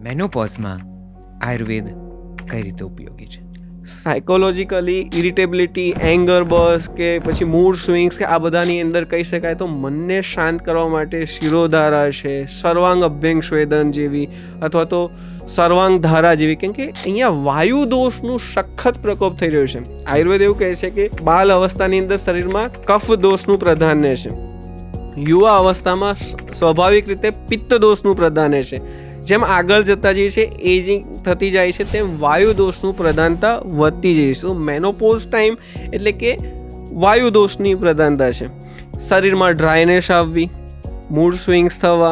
મેનોપોઝમાં આયુર્વેદ કઈ રીતે ઉપયોગી છે? સાયકોલોજીકલી ઇરિટેબિલિટી, એંગર બસ કે પછી મૂડ સ્વિંગ્સ કે આ બધાની અંદર કહી શકાય તો મનને શાંત કરવા માટે શિરોધારા છે, સર્વાંગ અભ્યંગ સ્વેદન જેવી અથવા તો સર્વાંગ ધારા જેવી, કેમ કે અહીંયા વાયુ દોષનું સખત પ્રકોપ થઈ રહ્યો છે. આયુર્વેદ એવું કહે છે કે બાલ અવસ્થાની અંદર શરીરમાં કફ દોષનું પ્રાધાન્ય છે, યુવા અવસ્થામાં સ્વાભાવિક રીતે પિત્ત દોષનું પ્રાધાન્ય છે, જેમ આગળ જતા જઈએ છે એજિંગ થતી જાય છે તેમ વાયુ દોષનું પ્રધાનતા વધતી જાય છે. તો મેનોપોઝ ટાઈમ એટલે કે વાયુ દોષની પ્રધાનતા છે. શરીરમાં ડ્રાયનેસ આવવી, મૂડ સ્વિંગ્સ થવા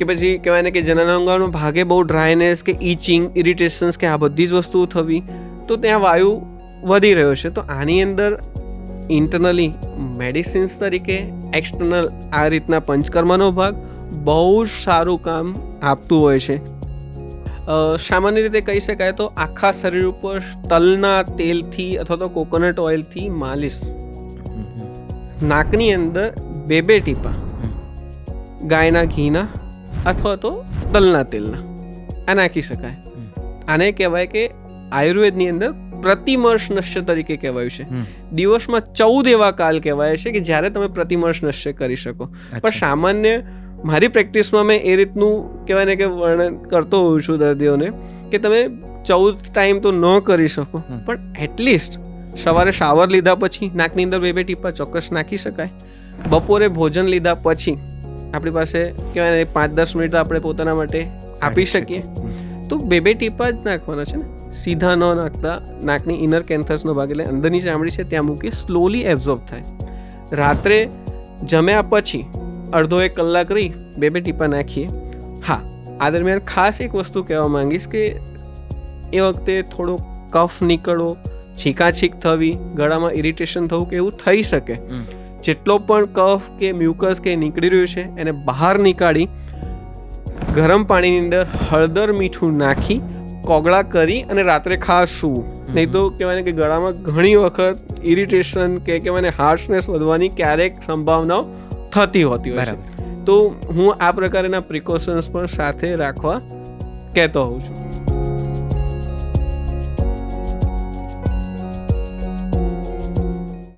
કે પછી કહેવાય ને કે જનનાંગોનો ભાગે બહુ ડ્રાયનેસ કે ઇચિંગ, ઇરિટેશન્સ કે આ બધી જ વસ્તુઓ થવી, તો ત્યાં વાયુ વધી રહ્યો છે. તો આની અંદર ઇન્ટરનલી મેડિસિન્સ તરીકે, એક્સટર્નલ આ રીતના પંચકર્મનો ભાગ બહુ જ સારું કામ આપતું હોય છે. સામાન્ય રીતે કહી શકાય તો આખા શરીર ઉપર તલના તેલથી અથવા તો કોકોનટ ઓઇલથી માલિશ, નાકની અંદર 2 ટીપા ગાયના ઘીના અથવા તો તલના તેલના આ નાખી શકાય. આને કહેવાય કે આયુર્વેદની અંદર પ્રતિમર્શ નશ્ય તરીકે કહેવાયું છે. દિવસમાં 14 એવા કાલ કહેવાય છે કે જ્યારે તમે પ્રતિમર્શ નશ્ય કરી શકો. પણ સામાન્ય મારી પ્રેક્ટિસમાં મેં એ રીતનું કહેવાય ને કે વર્ણન કરતો હોઉં છું દર્દીઓને કે તમે 14 ટાઈમ તો ન કરી શકો, પણ એટલીસ્ટ સવારે શાવર લીધા પછી નાકની અંદર 2 ટીપા ચોક્કસ નાખી શકાય. બપોરે ભોજન લીધા પછી આપણી પાસે કહેવાય ને 5-10 મિનિટ આપણે પોતાના માટે આપી શકીએ, તો 2 ટીપા જ નાખવાના છે ને, સીધા ન નાખતા નાકની ઇનર કેન્થસનો ભાગ એટલે અંદરની ચામડી છે ત્યાં મૂકી સ્લોલી એબ્ઝોર્બ થાય. રાત્રે જમ્યા પછી અડધો 1 કલાક રહી 2 ટીપા નાખીએ. હા, આ દરમિયાન ખાસ એક વસ્તુ કહેવા માંગીશ કે એ વખતે થોડો કફ નીકળવો, છીંકાછીંક થવી, ગળામાં ઇરિટેશન થવું કે એવું થઈ શકે. જેટલો પણ કફ કે મ્યુકસ કે નીકળી રહ્યું છે એને બહાર નીકાળી ગરમ પાણીની અંદર હળદર મીઠું નાખી કોગળા કરી અને રાત્રે ખાસ સૂવું. નહીં તો કહેવાય ને કે ગળામાં ઘણી વખત ઇરિટેશન કે કહેવાય ને હાર્શનેસ વધવાની ક્યારેક સંભાવનાઓ થતી હોતી હોય છે. તો હું આ પ્રકારના પ્રિકોશન્સ પણ સાથે રાખવા કહેતો હોઉં છું.